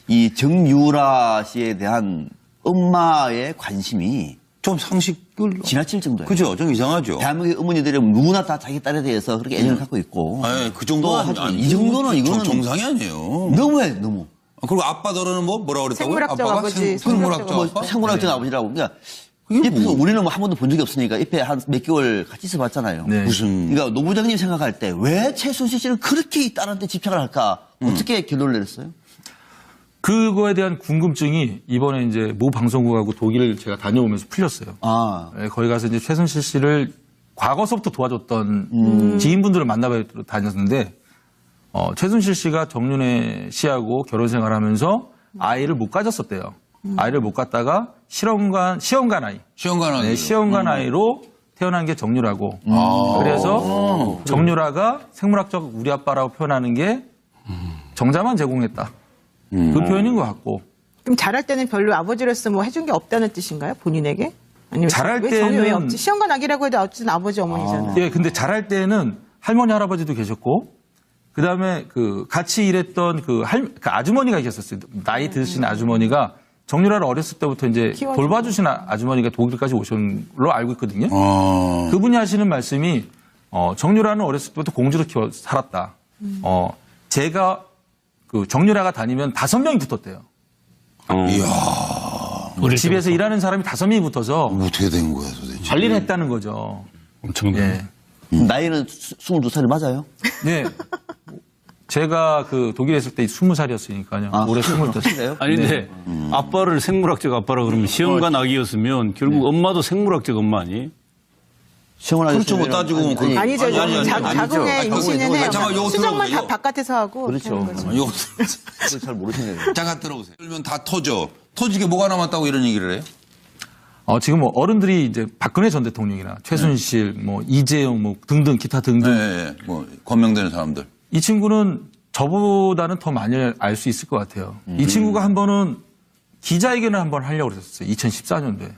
이 정유라 씨에 대한 엄마의 관심이 좀 상식을. 지나칠 정도예요. 그죠? 좀 이상하죠. 대한민국의 어머니들이 누구나 다 자기 딸에 대해서 그렇게 애정을 갖고 있고. 아니, 그 정도는 아니, 이 정도는 이거는 정상이 아니에요. 너무해, 너무. 그리고 아빠더러는 뭐라 그랬다고요? 생물학적 아빠가 아버지, 생물학적 뭐 아빠? 생물학적 아버지라고. 그러니까 그게 옆에서 뭐. 우리는 뭐 한 번도 본 적이 없으니까 옆에 한 몇 개월 같이 있어봤잖아요. 네. 무슨. 그러니까 노 부장님 생각할 때 왜 최순실 씨는 그렇게 이 딸한테 집착을 할까? 어떻게 결론을 내렸어요? 그거에 대한 궁금증이 이번에 이제 모 방송국하고 독일을 제가 다녀오면서 풀렸어요. 아, 예, 거기 가서 이제 최순실 씨를 과거서부터 도와줬던 지인분들을 만나뵈러 다녔는데, 최순실 씨가 정윤회 씨하고 결혼 생활하면서 아이를 못 가졌었대요. 아이를 못 갖다가 시험관 아이. 시험관 아이. 네, 시험관 아이로 태어난 게 정유라고. 그래서 정유라가 생물학적 우리 아빠라고 표현하는 게 정자만 제공했다. 그 표현인 것 같고. 그럼 잘할 때는 별로 아버지로서 뭐 해준 게 없다는 뜻인가요? 본인에게? 아니면 잘할 왜 정이 왜 때는- 없지? 시험관 아기라고 해도 어쨌든 아버지 어머니잖아요. 예, 근데 잘할 때는 할머니 할아버지도 계셨고, 그 다음에 같이 일했던 그 아주머니가 계셨어요. 나이 드신 아주머니가 정유라를 어렸을 때부터 이제 키워주고. 돌봐주신 아주머니가 독일까지 오신 걸로 알고 있거든요. 아. 그분이 하시는 말씀이 정유라는 어렸을 때부터 공주로 키워 살았다. 제가 정유라가 다니면 5명이 붙었대요. 이야. 집에서 일하는 사람이 5명이 붙어서 어떻게 된 거야, 도대체. 관리를 했다는 거죠. 엄청나네. 예. 나이는 22살이 맞아요? 네. 제가 독일에 있을 때 20살이었으니까요. 아, 올해 25살. 그래요? 아니, 근데 아빠를 생물학적 아빠라 그러면 시험관 아기였으면 결국 엄마도 생물학적 엄마 아니에요? 시험을 그렇죠, 뭐 따지고 보면 그렇죠. 아니죠. 아니, 자궁의 아니, 임신은 해요. 잠깐만, 요거 수정만 들어보세요. 다 바깥에서 하고. 그렇죠. 그런 거죠. 이거 그걸 잘 모르시네요. 잠깐 들어보세요. 그러면 다 터져. 터지게 뭐가 남았다고 이런 얘기를 해요? 지금 뭐 어른들이 이제 박근혜 전 대통령이나 최순실, 뭐 이재용, 뭐 등등 기타 등등 네, 뭐 권명되는 사람들. 이 친구는 저보다는 더 많이 알 수 있을 것 같아요. 이 친구가 한 번은 기자회견을 한번 하려고 그랬었어요. 2014년도에.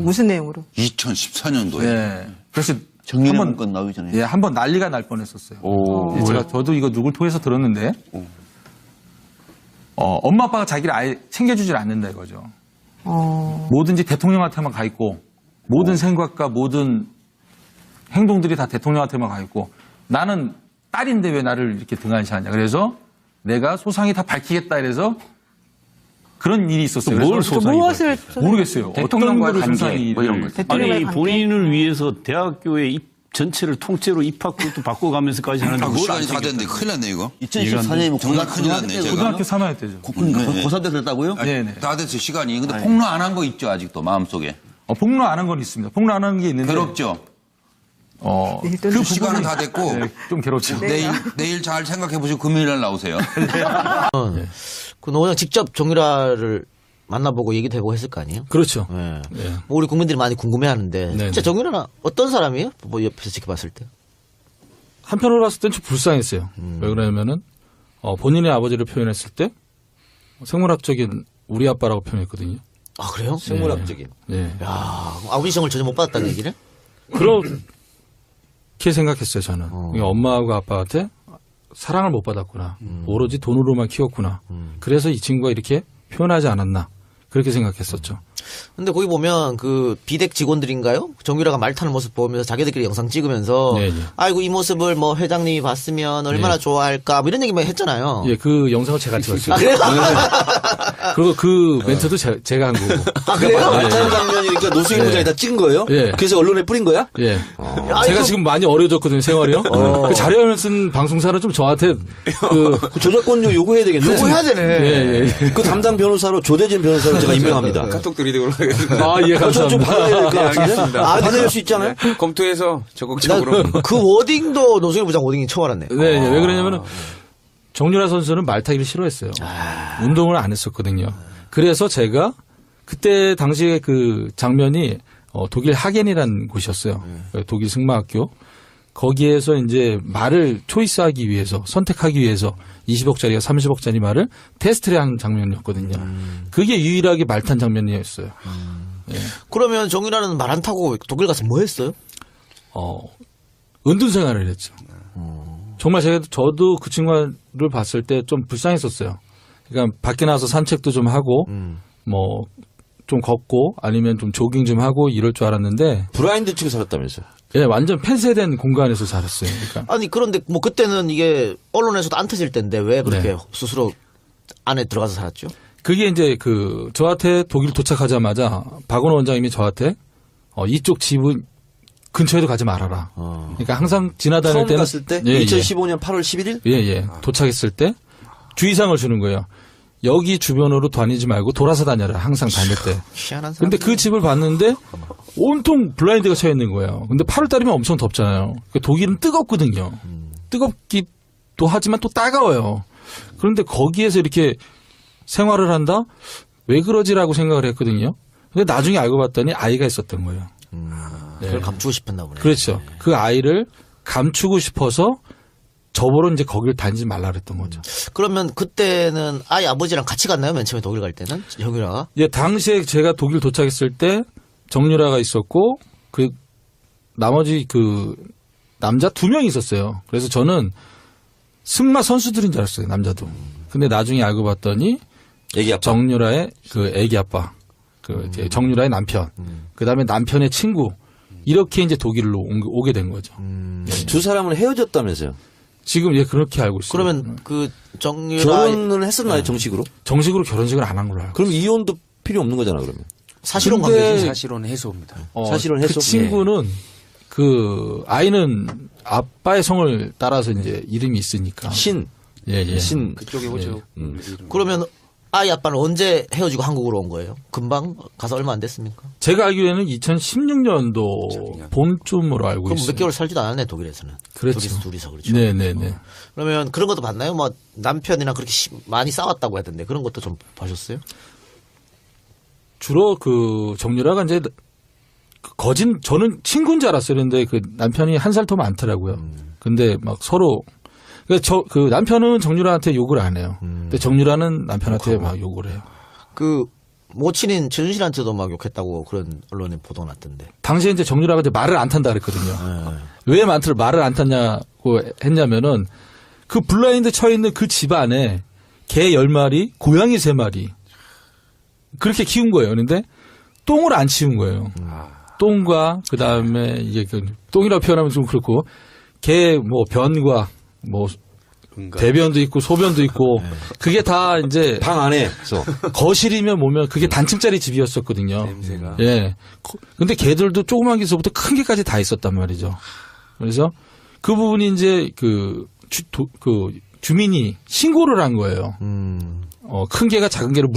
무슨 내용으로? 2014년도에. 네. 그래서 정리의 한번 문건 나오기 전에. 예, 한번 난리가 날 뻔했었어요. 저도 이거 누굴 통해서 들었는데, 엄마 아빠가 자기를 아예 챙겨주질 않는다 이거죠. 뭐든지 대통령한테만 가 있고, 모든 생각과 모든 행동들이 다 대통령한테만 가 있고, 나는 딸인데 왜 나를 이렇게 등한시하냐. 그래서 내가 소상히 다 밝히겠다 이래서 그런 일이 있었어요. 뭘 그래서 소상히 무엇을 모르겠어요. 어떤 대통령과의 거를 관계, 소상히 뭐 이런 거. 대통령과의 아니, 관계? 본인을 위해서 대학교의 전체를 통째로 입학부도 바꿔가면서까지 하는데 그 뭘 시간이 안 다 됐는데 큰일 났네, 이거. 2014년이면 정말 큰일 났네, 제가. 고등학교 3학년 때죠. 고3 때 그랬다고요? 네네. 다 됐어, 시간이. 근데 폭로 안 한 거 있죠, 아직도, 마음속에. 폭로 안 한 건 있습니다. 폭로 안 한 게 있는데. 괴롭죠? 그 시간은 다 됐고. 네, 좀 괴롭죠. 내일 잘 생각해 보시고 금요일 날 나오세요. 그 노원장 직접 정유라를 만나보고 얘기도 해보고 했을 거 아니에요? 그렇죠. 네. 네. 뭐 우리 국민들이 많이 궁금해하는데 네, 진짜 네. 정유라는 어떤 사람이에요? 뭐 옆에서 지켜봤을 때? 한편으로 봤을 땐 좀 불쌍했어요. 왜 그러냐면은 본인의 아버지를 표현했을 때 생물학적인 우리 아빠라고 표현했거든요. 아 그래요? 생물학적인. 네. 야 아우디션을 전혀 못 받았다는 얘기를? 그렇게 생각했어요, 저는. 그러니까 엄마하고 아빠한테 사랑을 못 받았구나. 오로지 돈으로만 키웠구나. 그래서 이 친구가 이렇게 표현하지 않았나. 그렇게 생각했었죠. 근데 거기 보면 그 비덱 직원들인가요? 정유라가 말 타는 모습 보면서 자기들끼리 영상 찍으면서 네, 네. 아이고 이 모습을 뭐 회장님이 봤으면 얼마나 좋아할까 뭐 이런 얘기만 했잖아요. 예, 그 영상을 제가 찍었어요. 그래요? 그리고 그 멘트도 제가 한 거고. 아, 그래요? 말타는 장면이니까 노승일 부장이 다 찍은 거예요? 예. 그래서 언론에 뿌린 거야? 예. 야, 제가 이거- 지금 많이 어려졌거든요, 생활이요. 그 자료를 쓴 방송사는 좀 저한테 그 저작권료 요구해야 되겠네. 요구해야 되네. 예, 예. 그 담당 변호사로 조대진 변호사를 제가 임명합니다. 카톡 드리도록 하겠습니다. 아, 예, 좀 감사합니다. 받아야 될 것 같은데? 알겠습니다. 아, 받아낼 수 있잖아요? 검토해서 적극적으로. 그 워딩도 노승일 부장 워딩이 처음 알았네. 네, 네. 왜 그러냐면은 정유라 선수는 말 타기를 싫어했어요. 운동을 안 했었거든요. 그래서 제가 그때 당시에 그 장면이 독일 하겐이라는 곳이었어요. 독일 승마학교. 거기에서 이제 말을 초이스하기 위해서 선택하기 위해서 20억짜리가 30억짜리 말을 테스트를 하는 장면이었거든요. 그게 유일하게 말 탄 장면이었어요. 그러면 정유라는 말 안 타고 독일 가서 뭐 했어요? 은둔 생활을 했죠. 정말 저도 그 친구를 봤을 때 좀 불쌍했었어요. 그러니까 밖에 나가서 산책도 좀 하고 뭐 좀 걷고 아니면 좀 조깅 좀 하고 이럴 줄 알았는데 브라인드 치고 살았다면서요. 예, 완전 폐쇄된 공간에서 살았어요. 그러니까 아니 그런데 뭐 그때는 이게 언론에서도 안 터질 때인데 왜 그렇게 네. 스스로 안에 들어가서 살았죠? 그게 이제 그 저한테 독일 도착하자마자 박원호 원장님이 저한테 이쪽 집은 근처에도 가지 말아라. 그러니까 항상 지나다닐 처음 때는 갔을 때 예, 2015년 8월 11일? 예. 도착했을 때 주의사항을 주는 거예요. 여기 주변으로 다니지 말고 돌아서 다녀라. 항상 다닐 때. 희한한 사람. 근데 그 집을 봤는데 온통 블라인드가 쳐 있는 거예요. 근데 8월 달이면 엄청 덥잖아요. 그러니까 독일은 뜨겁거든요. 뜨겁기도 하지만 또 따가워요. 그런데 거기에서 이렇게 생활을 한다? 왜 그러지라고 생각을 했거든요. 근데 나중에 알고 봤더니 아이가 있었던 거예요. 그걸 감추고 싶었나 보네. 그렇죠. 그 아이를 감추고 싶어서 저보러 이제 거길 다니지 말라 그랬던 거죠. 그러면 그때는 아이 아버지랑 같이 갔나요? 맨 처음에 독일 갈 때는 정유라가? 예, 당시에 제가 독일 도착했을 때 정유라가 있었고 그 나머지 그 남자 2명이 있었어요. 그래서 저는 승마 선수들인 줄 알았어요. 남자도. 근데 나중에 알고 봤더니 애기 아빠. 정유라의 그 애기 아빠, 그 이제 정유라의 남편, 그 다음에 남편의 친구 이렇게 이제 독일로 오게 된 거죠. 두 사람은 헤어졌다면서요. 지금 예 그렇게 알고 있어요. 그러면 그 정유라 결혼은 했었나요, 정식으로? 정식으로 결혼식을 안 한 걸로 알고. 그럼 이혼도 필요 없는 거잖아, 그러면. 사실혼 근데 관계지. 사실은 해소입니다. 사실은 그 해소? 친구는 그 아이는 아빠의 성을 따라서 이제 이름이 있으니까. 신. 예. 신. 그쪽에 오죠. 그러면 아이 아빠는 언제 헤어지고 한국으로 온 거예요? 금방 가서 얼마 안 됐습니까? 제가 알기로는 2016년도 봄쯤으로 알고 그럼 있어요. 몇 개월 살지도 않았네 독일에서는. 그렇죠. 독일에서 둘이서 그렇죠. 네네네. 그러면 그런 것도 봤나요? 뭐 남편이랑 그렇게 많이 싸웠다고 했던데 그런 것도 좀 보셨어요? 주로 그 정유라가 이제 저는 친구인 줄 알았어요. 그런데 그 남편이 한 살 더 많더라고요. 근데 막 서로 그 남편은 정유라한테 욕을 안 해요. 근데 정유라는 남편한테 막 욕을 해요. 그 모친인 최순실한테도 막 욕했다고 그런 언론에 보도 났던데. 당시에 이제 정유라가 이제 말을 안 탄다 그랬거든요. 왜 말을 안 탔냐고 했냐면은 그 블라인드 쳐 있는 그 집 안에 개 10마리, 고양이 3마리 그렇게 키운 거예요. 그런데 똥을 안 치운 거예요. 똥과 그 다음에 이게 똥이라고 표현하면 좀 그렇고 개 뭐 변과 뭐 대변도 있고 소변도 있고 그게 다 이제 방 안에서. 거실이면 뭐면 그게 단층짜리 집이었었거든요. 냄새가. 예. 근데 개들도 조그만 개서부터 큰 개까지 다 있었단 말이죠. 그래서 그 부분이 이제 그 주민이 신고를 한 거예요. 큰 개가 작은 개를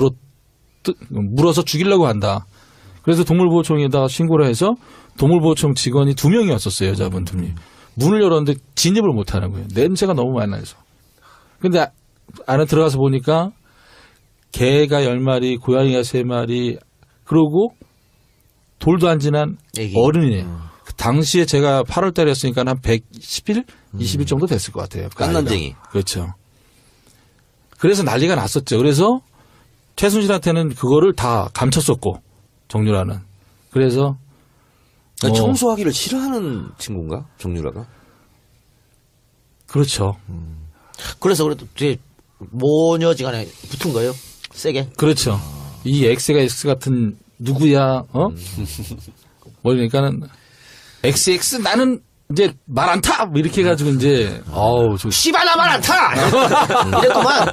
물어서 죽이려고 한다. 그래서 동물보호청에다가 신고를 해서 동물보호청 직원이 2명이 왔었어요. 여자분 2명이. 문을 열었는데 진입을 못 하는 거예요. 냄새가 너무 많이 나서. 근데 안에 들어가서 보니까 개가 10마리, 고양이가 3마리, 그러고 돌도 안 지난 애기. 어른이에요. 그 당시에 제가 8월 달이었으니까 한 110일, 20일 정도 됐을 것 같아요. 그 깐난쟁이. 아이가. 그렇죠. 그래서 난리가 났었죠. 그래서 최순실한테는 그거를 다 감췄었고, 정유라는. 그래서 청소하기를 싫어하는 친구인가? 정유라가? 그렇죠. 그래서 그래도 이제 모녀지간에 붙은 거예요? 세게? 그렇죠. 이 X가 X 같은 누구야? 뭐 그러니까는 XX 나는 이제 말 안 타! 뭐 이렇게 해가지고 이제 씨발 나 말 안 타! 이랬구만.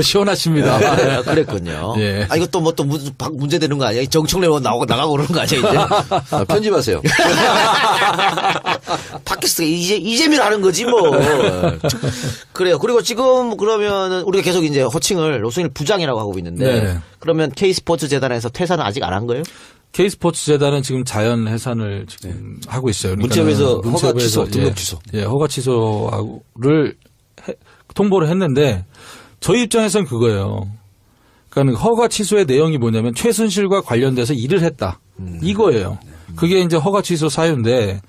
시원하십니다. 아, 그랬군요. 예. 아, 이것도 뭐 또 문제 되는 거 아니야? 정청래 나가고 그러는 거 아니야, 이제? 편집하세요. 팟캐스트가 이재미를 하는 거지, 뭐. 그래요. 그리고 지금 그러면 우리가 계속 이제 호칭을 노승일 부장이라고 하고 있는데. 네. 그러면 K스포츠 재단에서 퇴사는 아직 안 한 거예요? K스포츠 재단은 지금 자연 해산을 지금 하고 있어요. 문체부에서 그러니까는 허가 취소, 예, 등록 취소. 예, 허가 취소를 통보를 했는데 저희 입장에서는 그거예요. 그러니까 허가 취소의 내용이 뭐냐면 최순실과 관련돼서 일을 했다. 이거예요. 그게 이제 허가 취소 사유인데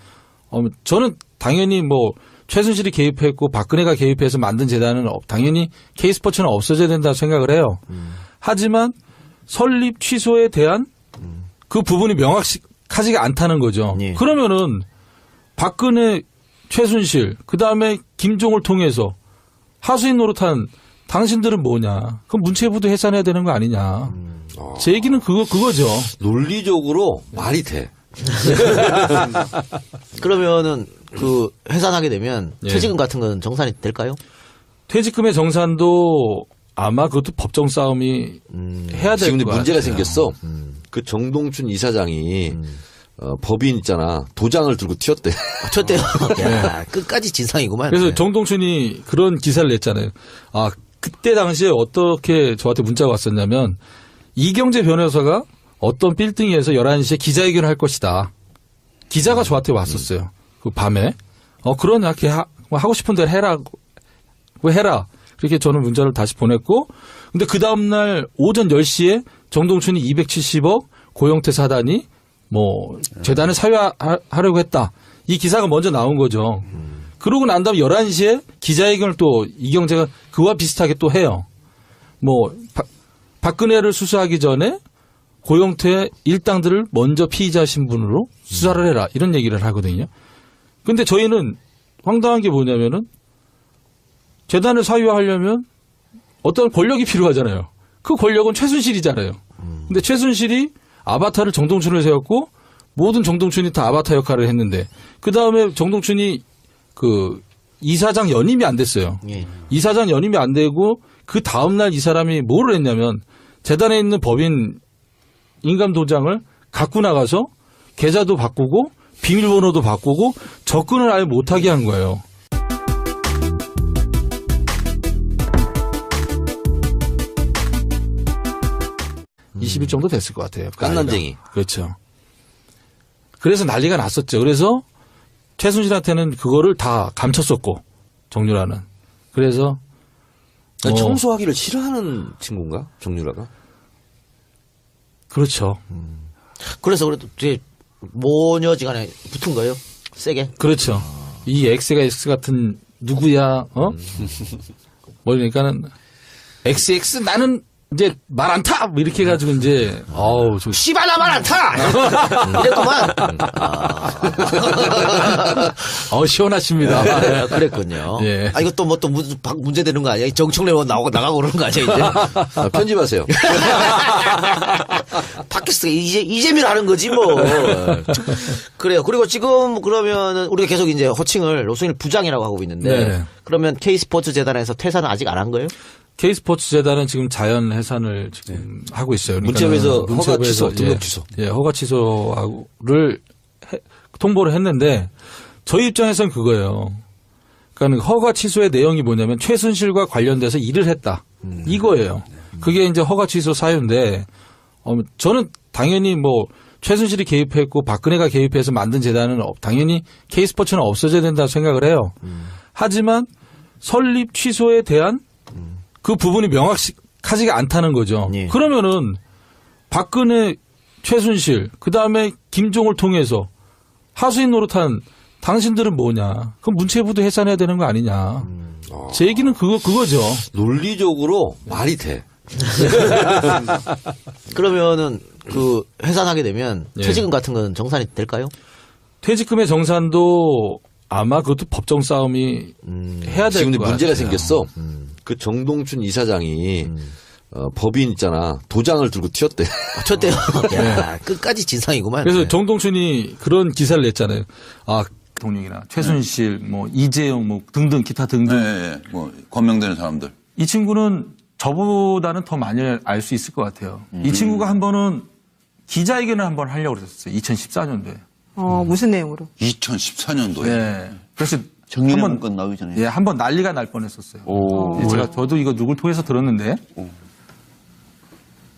저는 당연히 뭐 최순실이 개입했고 박근혜가 개입해서 만든 재단은 당연히 K스포츠는 없어져야 된다고 생각을 해요. 하지만 설립 취소에 대한 그 부분이 명확하지가 않다는 거죠. 예. 그러면은 박근혜, 최순실, 그 다음에 김종을 통해서 하수인 노릇한 당신들은 뭐냐? 그럼 문체부도 해산해야 되는 거 아니냐? 제 얘기는 그거죠. 논리적으로 말이 돼. 그러면은 그 해산하게 되면 예. 퇴직금 같은 건 정산이 될까요? 퇴직금의 정산도 아마 그것도 법정 싸움이 해야 될 지금 거 문제가 같아요. 생겼어. 그 정동춘 이사장이 법인 있잖아. 도장을 들고 튀었대. 쳤대요. 야, 끝까지 진상이구만. 그래서 정동춘이 그런 기사를 냈잖아요. 아, 그때 당시에 어떻게 저한테 문자가 왔었냐면 이경재 변호사가 어떤 빌딩에서 11시에 기자회견을 할 것이다. 기자가 저한테 왔었어요. 그 밤에. 그러냐, 하고 싶은 대로 해라. 해라. 그렇게 저는 문자를 다시 보냈고, 근데 그 다음날 오전 10시에 정동춘이 270억 고영태 사단이 재단을 사유하려고 했다. 이 기사가 먼저 나온 거죠. 그러고 난 다음에 11시에 기자회견을 또 이경재가 그와 비슷하게 또 해요. 박근혜를 수사하기 전에 고영태 일당들을 먼저 피의자 신분으로 수사를 해라. 이런 얘기를 하거든요. 근데 저희는 황당한 게 뭐냐면은 재단을 사유하려면 어떤 권력이 필요하잖아요. 그 권력은 최순실이잖아요. 근데 최순실이 아바타를 정동춘을 세웠고 모든 정동춘이 다 아바타 역할을 했는데 그 다음에 정동춘이 그 이사장 연임이 안 됐어요. 예. 이사장 연임이 안 되고 그 다음날 이 사람이 뭐를 했냐면 재단에 있는 법인 인감 도장을 갖고 나가서 계좌도 바꾸고 비밀번호도 바꾸고 접근을 아예 못하게 한 거예요. 20일 정도 됐을 것 같아요. 깐난쟁이. 그렇죠. 그래서 난리가 났었죠. 그래서 최순실한테는 그거를 다 감췄었고 정유라는. 그래서 청소하기를 싫어하는 친구인가? 정유라가? 그렇죠. 그래서 그래도 되게 모녀지간에 붙은 거예요? 세게? 그렇죠. 이 X가 X 같은 누구야? 그러니까는 XX 나는 이제 말 안 타! 이렇게 해가지고 이제, 씨발 나 말 안 타! 이랬구만. 시원하십니다. 아, 그랬군요. 예. 아, 이것도 또 문제 되는 거 아니야? 정청래 나가고 그러는 거 아니야, 이제? 편집하세요. 팟캐스트가 이재미를 하는 거지, 뭐. 그래요. 그리고 지금 그러면은 우리가 계속 이제 호칭을 노승일 부장이라고 하고 있는데. 네네. 그러면 K스포츠 재단에서 퇴사는 아직 안 한 거예요? K스포츠 재단은 지금 자연 해산을 지금 하고 있어요. 문체부에서 허가 취소, 등록 취소. 예, 허가 취소를 통보를 했는데 저희 입장에서는 그거예요. 그러니까 허가 취소의 내용이 뭐냐면 최순실과 관련돼서 일을 했다. 이거예요. 그게 이제 허가 취소 사유인데 저는 당연히 최순실이 개입했고 박근혜가 개입해서 만든 재단은 당연히 K스포츠는 없어져야 된다고 생각을 해요. 하지만 설립 취소에 대한 그 부분이 명확하지가 않다는 거죠. 예. 그러면은 박근혜, 최순실, 그 다음에 김종을 통해서 하수인 노릇한 당신들은 뭐냐? 그럼 문체부도 해산해야 되는 거 아니냐? 제 얘기는 그거죠. 논리적으로 말이 돼. 그러면은 그 해산하게 되면 예. 퇴직금 같은 건 정산이 될까요? 퇴직금의 정산도 아마 그것도 법정 싸움이 해야 될 지금 거 같아요. 문제가 생겼어. 그 정동춘 이사장이 법인 있잖아. 도장을 들고 튀었대. 쳤대요. 야, 끝까지 진상이구만. 그래서 정동춘이 그런 기사를 냈잖아요. 대통령이나 최순실, 이재용, 등등 기타 등등. 예. 권명되는 사람들. 이 친구는 저보다는 더 많이 알 수 있을 것 같아요. 이 친구가 한 번은 기자회견을 한 번 하려고 그랬었어요. 2014년도에. 무슨 내용으로? 2014년도에. 네. 그래서 정리는 한번 문건 나오기 전에. 예, 한번 난리가 날 뻔했었어요. 저도 이거 누굴 통해서 들었는데,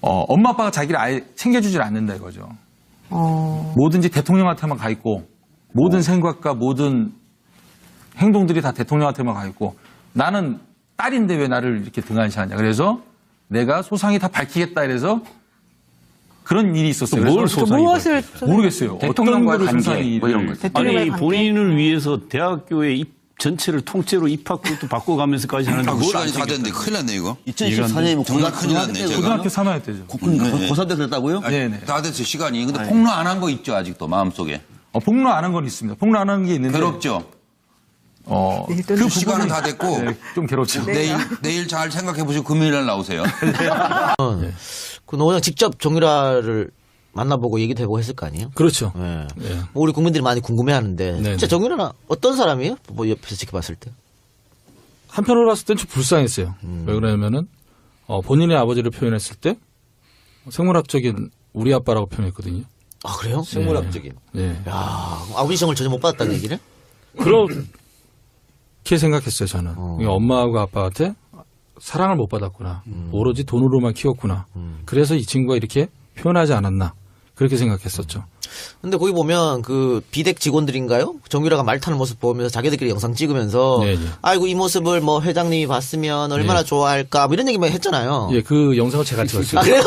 엄마 아빠가 자기를 아예 챙겨주질 않는다 이거죠. 뭐든지 대통령한테만 가 있고, 모든 생각과 모든 행동들이 다 대통령한테만 가 있고, 나는 딸인데 왜 나를 이렇게 등한시하냐. 그래서 내가 소상히 다 밝히겠다 이래서 그런 일이 있었어요. 뭘 그래서 소상히 무엇을 모르겠어요. 대통령과의 어떤 관계, 소상히 이런 거. 대통령과의 아니 관계? 본인을 위해서 대학교의 전체를 통째로 입학부도 바꿔가면서까지 하는데 뭘 시간이 안 다 됐는데 큰일 났네 이거. 2014년이면 정말 큰일 났네, 제가. 고등학교 3학년 때죠. 고3 때 그랬다고요? 네네. 다 됐어요 시간이. 근데 폭로 안 한 거 있죠 아직도 마음속에. 폭로 안 한 건 있습니다. 폭로 안 한 게 있는데. 괴롭죠. 그 시간은 다 됐고 좀 괴롭죠. 내일 잘 생각해 보시고 금요일 날 나오세요. 그 노원장 직접 정유라를 만나보고 얘기도 해보고 했을 거 아니에요? 그렇죠. 예. 예. 뭐 우리 국민들이 많이 궁금해하는데 네네. 진짜 정유라는 어떤 사람이에요? 뭐 옆에서 지켜봤을 때? 한편으로 봤을 땐 좀 불쌍했어요. 왜 그러냐면은 본인의 아버지를 표현했을 때 생물학적인 우리 아빠라고 표현했거든요. 아 그래요? 생물학적인. 예. 야 아우디션을 전혀 못 받았다는 얘기를? 그렇게 생각했어요, 저는. 그러니까 엄마하고 아빠한테 사랑을 못 받았구나. 오로지 돈으로만 키웠구나. 그래서 이 친구가 이렇게 표현하지 않았나. 그렇게 생각했었죠. 근데 거기 보면 그 비덱 직원들인가요? 정유라가 말 타는 모습 보면서 자기들끼리 영상 찍으면서 네, 네. 아이고 이 모습을 뭐 회장님이 봤으면 얼마나 네. 좋아할까 뭐 이런 얘기만 했잖아요. 예, 그 영상을 제가 찍었어요. 아, 그래요?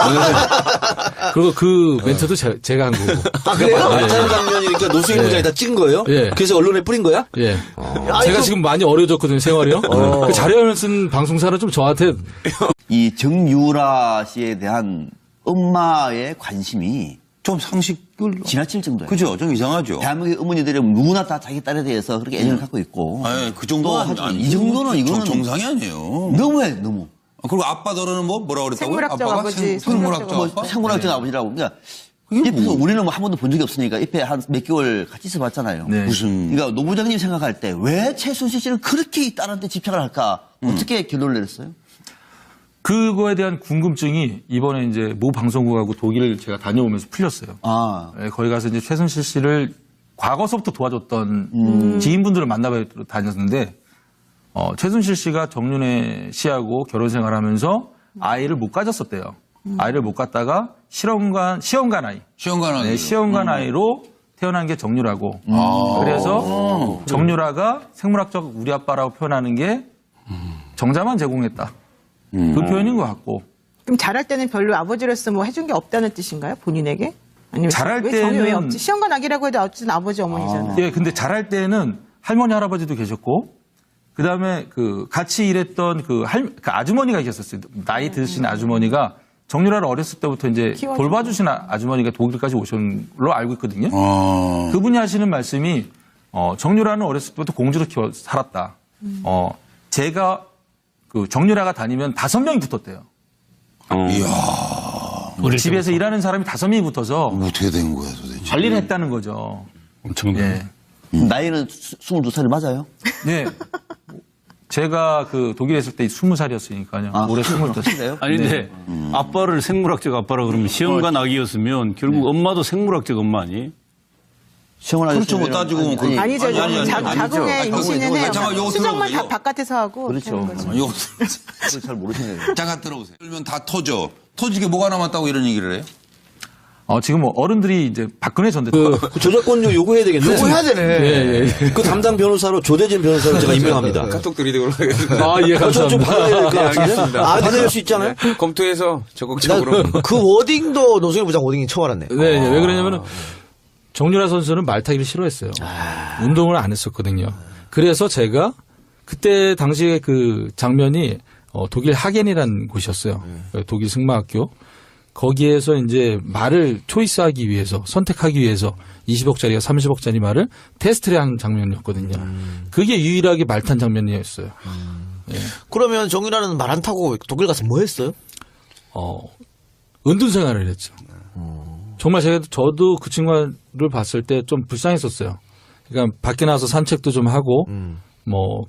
그리고 그 멘트도 제가 한 거고. 아 그래요? 말타는 장면이니까 노수인 부장이 다 찍은 거예요? 예. 그래서 언론에 뿌린 거야? 예. 야, 제가 이거- 지금 많이 어려졌거든요, 생활이요. 그 자료를 쓴 방송사는 좀 저한테 이 정유라 씨에 대한 엄마의 관심이 좀 상식을 지나칠 정도예요. 그죠? 좀 이상하죠. 대한민국의 어머니들은 누구나 다 자기 딸에 대해서 그렇게 애정을 갖고 있고. 아니, 그 또 정도는 하죠. 아니, 이 정도는 이거는 정상이 아니에요. 너무해, 너무. 그리고 아빠더러는 뭐라 그랬다고요? 생물학적 아빠가 아버지, 생물학적 뭐 아빠? 생물학적 아버지라고. 그러니까 그게 옆에서 뭐. 우리는 뭐 한 번도 본 적이 없으니까 옆에 한 몇 개월 같이 있어봤잖아요. 네. 무슨 그러니까 노 부장님 생각할 때 왜 최순실 씨는 그렇게 이 딸한테 집착을 할까? 어떻게 결론을 내렸어요? 그거에 대한 궁금증이 이번에 이제 모 방송국하고 독일을 제가 다녀오면서 풀렸어요. 아, 예, 거기 가서 이제 최순실 씨를 과거서부터 도와줬던 지인분들을 만나뵈러 다녔는데, 최순실 씨가 정윤회 씨하고 결혼 생활하면서 아이를 못 가졌었대요. 아이를 못 갖다가 시험관 아이. 시험관 아니에요. 네, 시험관 아이로 태어난 게 정유라고. 그래서 정유라가 생물학적 우리 아빠라고 표현하는 게 정자만 제공했다. 그 표현인 것 같고. 그럼 잘할 때는 별로 아버지로서 뭐 해준 게 없다는 뜻인가요? 본인에게? 아니면 잘할 왜 정이 왜 때는- 없지? 시험관 아기라고 해도 어쨌든 아버지 어머니잖아요. 예, 근데 잘할 때는 할머니 할아버지도 계셨고, 그 다음에 그 같이 일했던 그 아주머니가 계셨어요. 나이 드신 아주머니가 정유라를 어렸을 때부터 이제 키워주고. 돌봐주신 아주머니가 독일까지 오신 걸로 알고 있거든요. 아. 그분이 하시는 말씀이 정유라는 어렸을 때부터 공주로 키워 살았다. 제가 그 정유라가 다니면 5명이 붙었대요. 이야. 집에서 일하는 사람이 5명이 붙어서 어떻게 된 거야 도대체? 관리를 했다는 거죠. 엄청나요. 예. 나이는 22살이 맞아요? 네. 제가 그 독일에 있을 때 20살이었으니까요. 아, 올해 22살. 확실해요? 아니 근데 아빠를 생물학적 아빠라 그러면 시험관 아기였으면 결국 엄마도 생물학적 엄마 아니? 시험을 그렇죠. 뭐 따지고 보면 그건- 아니죠. 아니, 자궁의 아니죠. 임신은 아니, 해요. 잠깐만, 요거 수정만 들어보세요. 다 바깥에서 하고. 그렇죠. 하는 거죠. 이거 그걸 잘 모르시네요. 잠깐 들어보세요. 그러면 다 터져. 터지게 뭐가 남았다고 이런 얘기를 해요? 지금 뭐 어른들이 이제 박근혜 전 대통령. 그 저작권료 요구해야 되겠네. 요구해야 되네. 예. 그 담당 변호사로 조대진 변호사를 제가 임명합니다. 카톡 드리도록 하겠습니다. 아, 예, 좀 감사합니다. 받아야 될 것 같은데? 알겠습니다. 아, 받을 수 있잖아요? 검토해서 적극적으로. 그 워딩도 노승일 부장 워딩이 처음 알았네. 네, 왜 그러냐면은 정유라 선수는 말 타기를 싫어했어요. 운동을 안 했었거든요. 그래서 제가 그때 당시에 그 장면이 독일 하겐이라는 곳이었어요. 독일 승마학교. 거기에서 이제 말을 초이스하기 위해서 선택하기 위해서 20억짜리가 30억짜리 말을 테스트를 한 장면이었거든요. 그게 유일하게 말 탄 장면이었어요. 그러면 정유라는 말 안 타고 독일 가서 뭐 했어요? 은둔 생활을 했죠. 정말 저도 그 친구를 봤을 때 좀 불쌍했었어요. 그러니까 밖에 나가서 산책도 좀 하고, 뭐,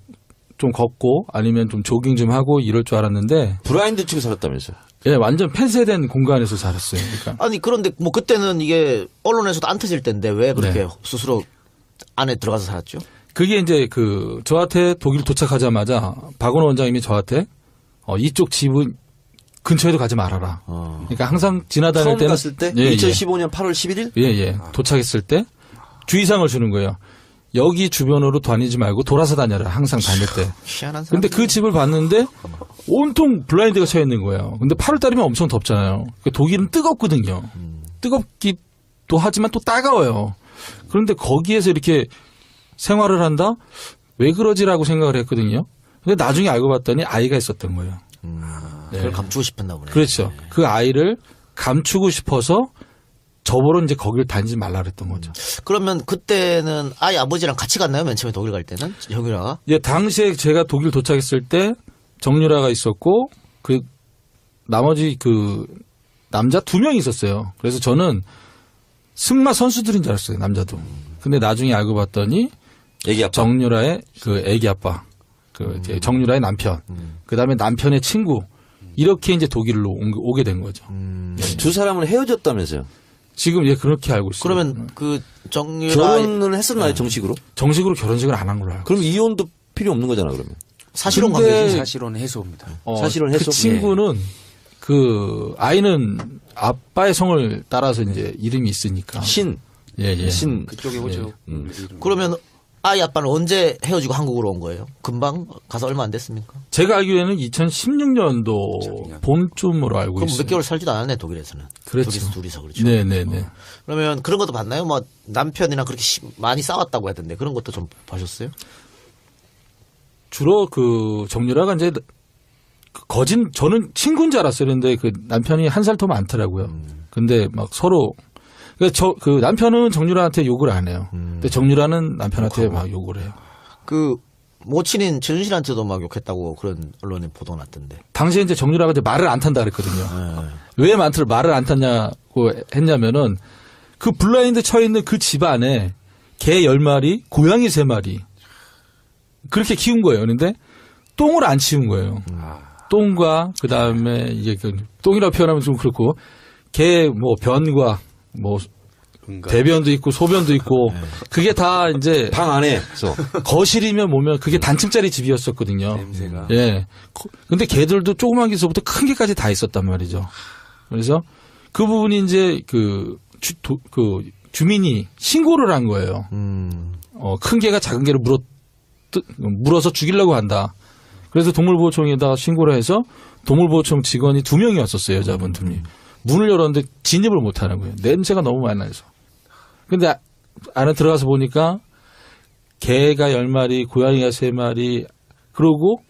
좀 걷고, 아니면 좀 조깅 좀 하고 이럴 줄 알았는데, 브라인드 치고 살았다면서요? 예, 완전 폐쇄된 공간에서 살았어요. 그러니까. 아니 그런데 뭐 그때는 이게 언론에서도 안 터질 텐데 왜 그렇게 네. 스스로 안에 들어가서 살았죠? 그게 이제 저한테 독일 도착하자마자 박원호 원장님이 저한테, 이쪽 집은 근처에도 가지 말아라. 그러니까 항상 지나다닐 처음 때는. 갔을 때? 예, 2015년 8월 11일? 예. 도착했을 때 주의사항을 주는 거예요. 여기 주변으로 다니지 말고 돌아서 다녀라. 항상 다닐 때. 희한한 사람. 근데 그 집을 봤는데 온통 블라인드가 쳐 있는 거예요. 근데 8월 달이면 엄청 덥잖아요. 독일은 뜨겁거든요. 뜨겁기도 하지만 또 따가워요. 그런데 거기에서 이렇게 생활을 한다? 왜 그러지라고 생각을 했거든요. 근데 나중에 알고 봤더니 아이가 있었던 거예요. 그걸 감추고 싶었나 보네. 그렇죠. 그 아이를 감추고 싶어서 저보러 이제 거기를 다니지 말라 그랬던 거죠. 그러면 그때는 아예 아버지랑 같이 갔나요? 맨 처음에 독일 갈 때는 정유라가? 예, 당시에 제가 독일 도착했을 때 정유라가 있었고 그 나머지 그 남자 2명이 있었어요. 그래서 저는 승마 선수들인 줄 알았어요, 남자도. 근데 나중에 알고 봤더니 애기 아빠. 정유라의 그 애기 아빠, 그 이제 정유라의 남편, 그 다음에 남편의 친구 이렇게 이제 독일로 오게 된 거죠. 두 사람은 헤어졌다면서요. 지금 예 그렇게 알고 있어요. 그러면 그 정유라 결혼은 했었나요, 정식으로? 정식으로 결혼식을 안 한 걸로 알고. 그럼 이혼도 필요 없는 거잖아, 그러면. 사실혼 근데 관계지. 사실은 해소입니다. 사실은 그 해소. 친구는 그 아이는 아빠의 성을 따라서 이제 이름이 있으니까. 신. 예. 신. 그쪽에 오죠. 그러면 아이 아빠는 언제 헤어지고 한국으로 온 거예요? 금방 가서 얼마 안 됐습니까? 제가 알기로는 2016년도 봄쯤으로 알고 그럼 있어요. 몇 개월 살지도 않았네 독일에서는. 그렇죠. 둘이서 그렇죠. 네네네. 그러면 그런 것도 봤나요? 뭐 남편이랑 그렇게 많이 싸웠다고 하던데 그런 것도 좀 보셨어요? 주로 그 정유라가 이제 거진 저는 친구인 줄 알았어요. 그런데 그 남편이 한 살 더 많더라고요. 근데 막 서로 그 남편은 정유라한테 욕을 안 해요. 근데 정유라는 남편한테 막 욕을 해요. 그 모친인 최순실한테도 막 욕했다고 그런 언론에 보도가 났던데. 당시에 이제 정유라가 이제 말을 안 탄다 그랬거든요. 왜 말을 안 탔냐고 했냐면은 그 블라인드 쳐 있는 그 집 안에 개 10마리, 고양이 3마리 그렇게 키운 거예요. 그런데 똥을 안 치운 거예요. 똥과 그 다음에 이제 그 똥이라고 표현하면 좀 그렇고 개 뭐 변과 뭐 대변도 있고 소변도 있고 그게 다 이제 방 안에서. 거실이면 뭐면 그게 단층짜리 집이었었거든요. 냄새가. 예. 근데 개들도 조그만 개서부터 큰 개까지 다 있었단 말이죠. 그래서 그 부분이 이제 그 주민이 신고를 한 거예요. 큰 개가 작은 개를 물어서 죽이려고 한다. 그래서 동물보호청에다가 신고를 해서 동물보호청 직원이 2명이 왔었어요. 여자분 2명. 문을 열었는데 진입을 못 하는 거예요. 냄새가 너무 많이 나서. 근데 안에 들어가서 보니까 개가 10마리, 고양이가 3마리, 그러고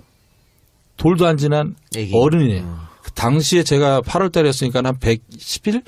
돌도 안 지난 애기. 어른이에요. 당시에 제가 8월 달이었으니까 한 110일?